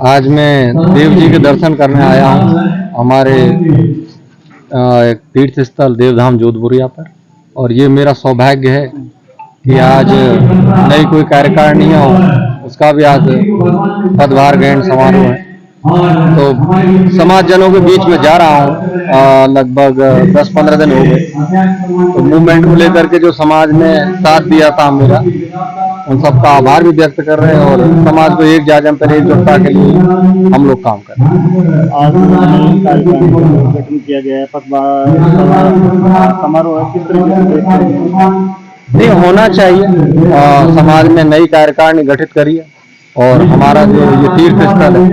आज मैं देव जी के दर्शन करने आया हूँ हमारे एक तीर्थ स्थल देवधाम जोधपुरिया पर। और ये मेरा सौभाग्य है कि आज नई कोई कार्यकारिणी हो उसका भी आज पदभार ग्रहण समारोह है। तो समाज जनों के बीच में जा रहा हूँ, लगभग 10-15 दिन हो गए। तो मूवमेंट को लेकर के जो समाज ने साथ दिया था मेरा, उन सबका आभार भी व्यक्त कर रहे हैं और समाज को एक जाजम पर एकजुटता के लिए हम लोग काम कर रहे हैं। आज गठन किया गया है पदभार समारोह, किस तरीके से देखते हैं? नहीं, होना चाहिए। समाज में नई कार्यकारिणी गठित करिए और हमारा जो ये तीर्थ स्थल है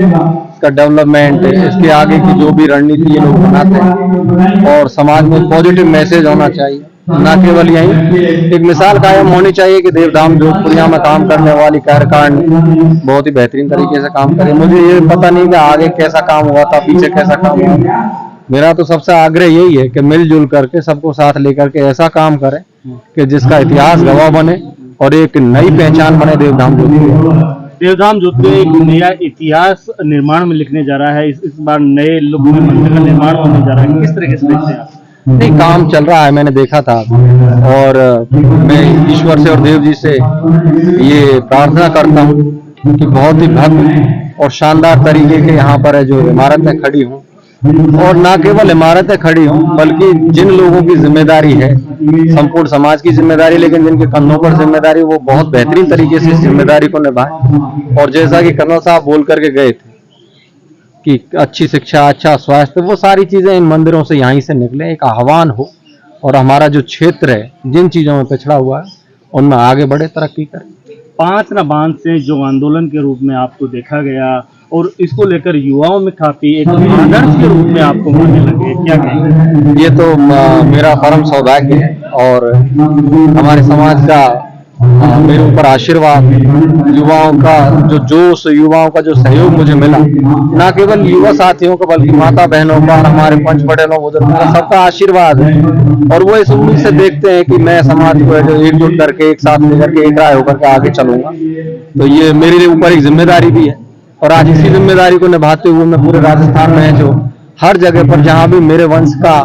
इसका डेवलपमेंट, इसके आगे की जो भी रणनीति ये लोग बनाते हैं और समाज में पॉजिटिव मैसेज होना चाहिए, न केवल यही एक मिसाल कायम होनी चाहिए कि देवधाम जोधपुरिया में काम करने वाली कार्यकारिणी बहुत ही बेहतरीन तरीके से काम करे। मुझे ये पता नहीं कि आगे कैसा काम हुआ था, पीछे कैसा काम हुआ। मेरा तो सबसे आग्रह यही है कि मिलजुल करके सबको साथ लेकर के ऐसा काम करें कि जिसका इतिहास गवाह बने और एक नई पहचान बने देवधाम जोधपुरिया। देवधाम जोधपुर एक नया इतिहास निर्माण में लिखने जा रहा है। इस बार नए लुक में मंदिर का निर्माण होने जा रहा है, किस तरीके से देखते हैं आप? नहीं, काम चल रहा है, मैंने देखा था और मैं ईश्वर से और देव जी से ये प्रार्थना करता हूँ कि बहुत ही भव्य और शानदार तरीके के यहाँ पर है जो इमारतें खड़ी हों, और ना केवल इमारतें खड़ी हों बल्कि जिन लोगों की जिम्मेदारी है, संपूर्ण समाज की जिम्मेदारी, लेकिन जिनके कंधों पर जिम्मेदारी, वो बहुत बेहतरीन तरीके से इस जिम्मेदारी को निभाएं। और जैसा कि कर्नल साहब बोल करके गए थे कि अच्छी शिक्षा, अच्छा स्वास्थ्य, वो सारी चीजें इन मंदिरों से यहीं से निकले, एक आह्वान हो और हमारा जो क्षेत्र है जिन चीजों में पिछड़ा हुआ है उनमें आगे बढ़े, तरक्की करें। 5 ना बांध से जो आंदोलन के रूप में आपको देखा गया और इसको लेकर युवाओं में काफी एक आदर्श के रूप में आपको मानने लगे, क्या कहेंगे? ये तो मेरा परम सौभाग्य है और हमारे समाज का मेरे ऊपर आशीर्वाद, युवाओं का जो जोश, युवाओं का जो सहयोग मुझे मिला, ना केवल युवा साथियों का बल्कि माता बहनों का, हमारे पंच पटेलों, बुजुर्गों का, सबका आशीर्वाद है। और वो इस उम्मीद से देखते हैं कि मैं समाज को एकजुट करके, एक साथ लेकर के, एक राय होकर के आगे चलूंगा। तो ये मेरे ऊपर एक जिम्मेदारी भी है और आज इसी जिम्मेदारी को निभाते हुए मैं पूरे राजस्थान में जो हर जगह पर जहां भी मेरे वंश का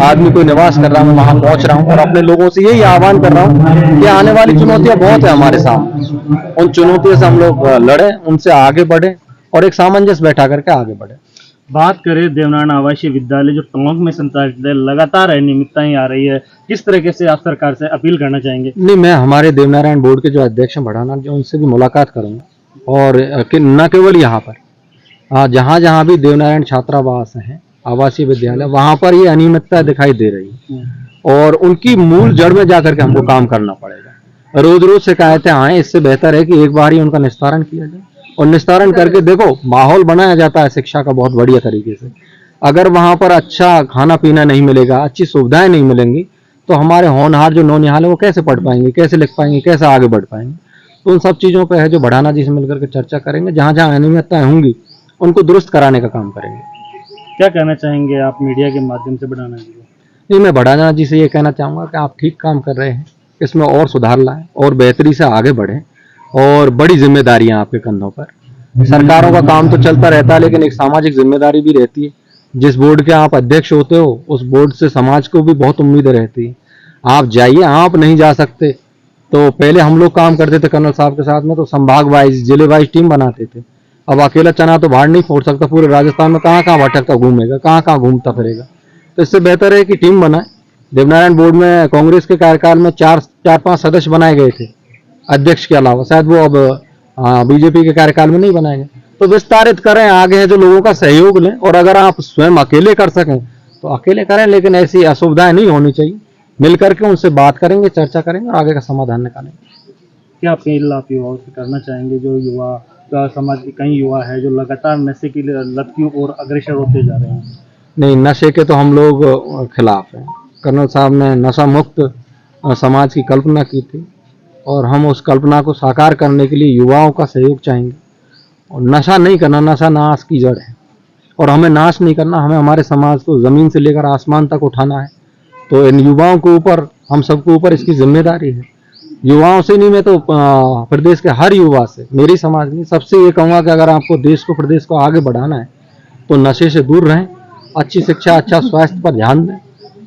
आदमी कोई निवास कर रहा हूँ वहां पहुंच रहा हूँ और अपने लोगों से यही आह्वान कर रहा हूँ कि आने वाली चुनौतियां बहुत है हमारे सामने, उन चुनौतियों से हम लोग लड़ें, उनसे आगे बढ़े और एक सामंजस्य बैठा करके आगे बढ़े। बात करें देवनारायण आवासीय विद्यालय जो टोंक में संचालित है, लगातार अनियमितताएं आ रही है, किस तरीके से आप सरकार से अपील करना चाहेंगे? नहीं, मैं हमारे देवनारायण बोर्ड के जो अध्यक्ष बढ़ाना, जो उनसे भी मुलाकात करूंगा और न केवल यहाँ पर, जहाँ जहाँ भी देवनारायण छात्रावास हैं, आवासीय विद्यालय, वहां पर ये अनियमितता दिखाई दे रही है और उनकी मूल जड़ में जाकर के हमको काम करना पड़ेगा। रोज रोज शिकायतें आए, इससे बेहतर है कि एक बार ही उनका निस्तारण किया जाए और निस्तारण करके देखो माहौल बनाया जाता है शिक्षा का बहुत बढ़िया तरीके से। अगर वहां पर अच्छा खाना पीना नहीं मिलेगा, अच्छी सुविधाएं नहीं मिलेंगी, तो हमारे होनहार जो नौनिहाल है वो कैसे पढ़ पाएंगे, कैसे लिख पाएंगे, कैसे आगे बढ़ पाएंगे? तो उन सब चीजों पर है जो बढ़ाना जी से मिलकर के चर्चा करेंगे, जहां जहां अनियमितताएं होंगी उनको दुरुस्त कराने का काम करेंगे। क्या कहना चाहेंगे आप मीडिया के माध्यम से बढ़ाना जी? नहीं, मैं बढ़ाना जी से ये कहना चाहूँगा कि आप ठीक काम कर रहे हैं, इसमें और सुधार लाएं और बेहतरी से आगे बढ़ें और बड़ी जिम्मेदारियां आपके कंधों पर। सरकारों का काम तो चलता रहता है लेकिन एक सामाजिक जिम्मेदारी भी रहती है। जिस बोर्ड के आप अध्यक्ष होते हो उस बोर्ड से समाज को भी बहुत उम्मीदें रहती है। आप जाइए, आप नहीं जा सकते तो पहले हम लोग काम करते थे कर्नल साहब के साथ में, तो संभाग वाइज, जिले वाइज टीम बनाते थे। अब अकेला चना तो बाहर नहीं फोड़ सकता, पूरे राजस्थान में कहाँ कहाँ भटकता घूमेगा, कहाँ कहाँ घूमता फिरेगा। तो इससे बेहतर है कि टीम बनाए। देवनारायण बोर्ड में कांग्रेस के कार्यकाल में 4-5 सदस्य बनाए गए थे अध्यक्ष के अलावा, शायद वो अब बीजेपी के कार्यकाल में नहीं बनाए गए। तो विस्तारित करें, आगे है जो लोगों का सहयोग लें और अगर आप स्वयं अकेले कर सकें तो अकेले करें, लेकिन ऐसी असुविधाएं नहीं होनी चाहिए। मिल करके उनसे बात करेंगे, चर्चा करेंगे और आगे का समाधान निकालेंगे। क्या अपील आप युवाओं से करना चाहेंगे? जो युवा समाज के कई युवा है जो लगातार नशे की लत की ओर अग्रसर होते जा रहे हैं। नहीं, नशे के तो हम लोग खिलाफ हैं। कर्नल साहब ने नशा मुक्त समाज की कल्पना की थी और हम उस कल्पना को साकार करने के लिए युवाओं का सहयोग चाहेंगे। और नशा नहीं करना, नशा नाश की जड़ है और हमें नाश नहीं करना, हमें हमारे समाज को जमीन से लेकर आसमान तक उठाना है। तो इन युवाओं के ऊपर, हम सबके ऊपर इसकी जिम्मेदारी है। युवाओं से नहीं, मैं तो प्रदेश के हर युवा से, मेरी समाज नहीं, सबसे ये कहूँगा कि अगर आपको देश को, प्रदेश को आगे बढ़ाना है तो नशे से दूर रहें, अच्छी शिक्षा, अच्छा स्वास्थ्य पर ध्यान दें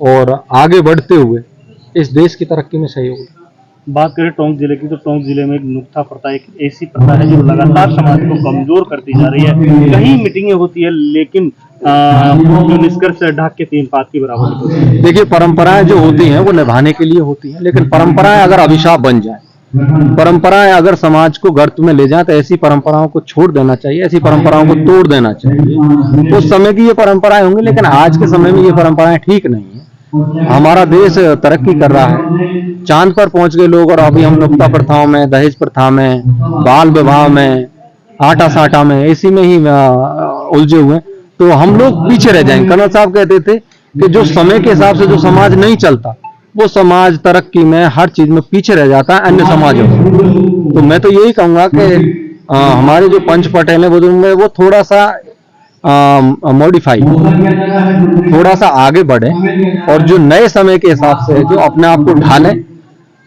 और आगे बढ़ते हुए इस देश की तरक्की में सहयोग दें। बात करें टोंक जिले की, तो टोंक जिले में एक नुक्ता प्रथा, एक ऐसी प्रथा है जो लगातार समाज को कमजोर करती जा रही है। कहीं मीटिंगें होती है लेकिन जो निष्कर्ष है ढाक के 3 पात की बराबर होती है। देखिए, परंपराएं जो होती हैं वो निभाने के लिए होती हैं, लेकिन परंपराएं अगर अभिशाप बन जाए, परंपराएं अगर समाज को गर्त में ले जाए, तो ऐसी परंपराओं को छोड़ देना चाहिए, ऐसी परंपराओं को तोड़ देना चाहिए। उस समय की ये परंपराएं होंगी, लेकिन आज के समय में ये परंपराएं ठीक नहीं है। हमारा देश तरक्की कर रहा है, चांद पर पहुंच गए लोग, और अभी हम नुक्ता प्रथाओं में, दहेज प्रथा में, बाल विवाह में, आटा साटा में, इसी में ही उलझे हुए, तो हम लोग पीछे रह जाएंगे। कर्नल साहब कहते थे कि जो समय के हिसाब से जो समाज नहीं चलता, वो समाज तरक्की में हर चीज में पीछे रह जाता है अन्य समाजों से। तो मैं तो यही कहूंगा कि हमारे जो पंच पटेल हैं बुजुर्ग में, वो थोड़ा सा मॉडिफाई, थोड़ा सा आगे बढ़े और जो नए समय के हिसाब से जो अपने आप को ढाले।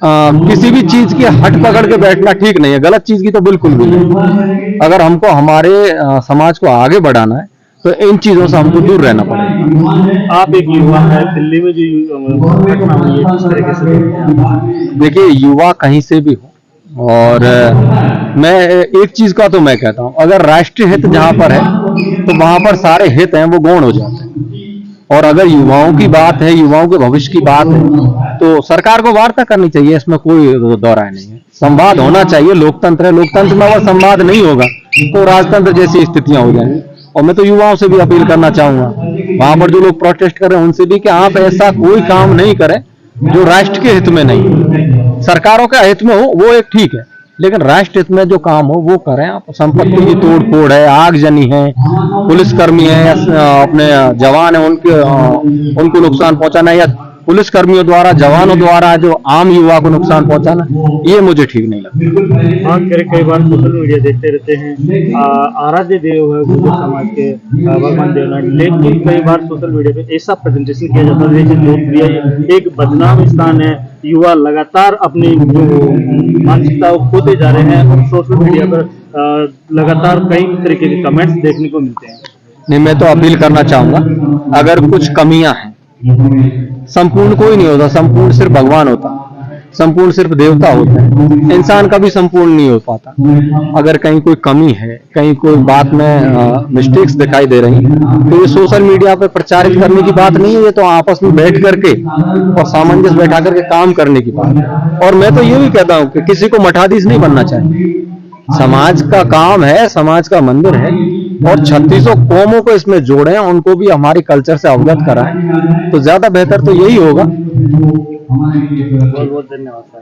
किसी भी चीज की हट पकड़ के बैठना ठीक नहीं है, गलत चीज की तो बिल्कुल भी नहीं। अगर हमको हमारे समाज को आगे बढ़ाना है तो इन चीजों से हमको दूर रहना पड़ेगा। आप एक युवा है, दिल्ली में जो घटना हुई है किस तरीके से? देखिए, युवा कहीं से भी हो, और मैं एक चीज का तो मैं कहता हूं, अगर राष्ट्रीय हित जहां पर है तो वहां पर सारे हित हैं वो गौण हो जाते हैं। और अगर युवाओं की बात है, युवाओं के भविष्य की बात है, तो सरकार को वार्ता करनी चाहिए, इसमें कोई दो राय नहीं है। संवाद होना चाहिए, लोकतंत्र है, लोकतंत्र में अगर संवाद नहीं होगा तो राजतंत्र जैसी स्थितियां हो जाएंगी। और मैं तो युवाओं से भी अपील करना चाहूंगा, वहां पर जो लोग प्रोटेस्ट कर रहे हैं उनसे भी, कि आप ऐसा कोई काम नहीं करें जो राष्ट्र के हित में नहीं है। सरकारों के हित में हो वो एक ठीक है, लेकिन राष्ट्र हित में जो काम हो वो करें। आप संपत्ति की तोड़ फोड़ है, आगजनी है, पुलिसकर्मी है या अपने जवान है, उनको नुकसान पहुंचाना, या पुलिस कर्मियों द्वारा, जवानों द्वारा जो आम युवा को नुकसान पहुंचाना, ये मुझे ठीक नहीं लगता। बात करें, कई बार सोशल मीडिया देखते रहते हैं, आराध्य देव है गुर्जर समाज के भगवान देवनाथ, लेकिन कई बार सोशल मीडिया पे ऐसा प्रेजेंटेशन किया जाता है कि लोकप्रिय एक बदनाम स्थान है। युवा लगातार अपनी जो मानसिकता को खोते जा रहे हैं और सोशल मीडिया पर लगातार कई तरीके के कमेंट्स देखने को मिलते हैं। नहीं, मैं तो अपील करना चाहूंगा, अगर कुछ कमियां हैं, संपूर्ण कोई नहीं होता, संपूर्ण सिर्फ भगवान होता, संपूर्ण सिर्फ देवता होता है, इंसान कभी संपूर्ण नहीं हो पाता। अगर कहीं कोई कमी है, कहीं कोई बात में मिस्टेक्स दिखाई दे रही हैं, तो ये सोशल मीडिया पे प्रचारित करने की बात नहीं है, ये तो आपस में बैठ करके और सामंजस्य बैठा करके काम करने की बात है। और मैं तो ये भी कहता हूँ कि किसी को मठाधीश नहीं बनना चाहिए, समाज का काम है, समाज का मंदिर है, और 36 कौमों को इसमें जोड़ें, उनको भी हमारे कल्चर से अवगत कराएं, तो ज्यादा बेहतर तो यही होगा। बहुत बहुत धन्यवाद सर।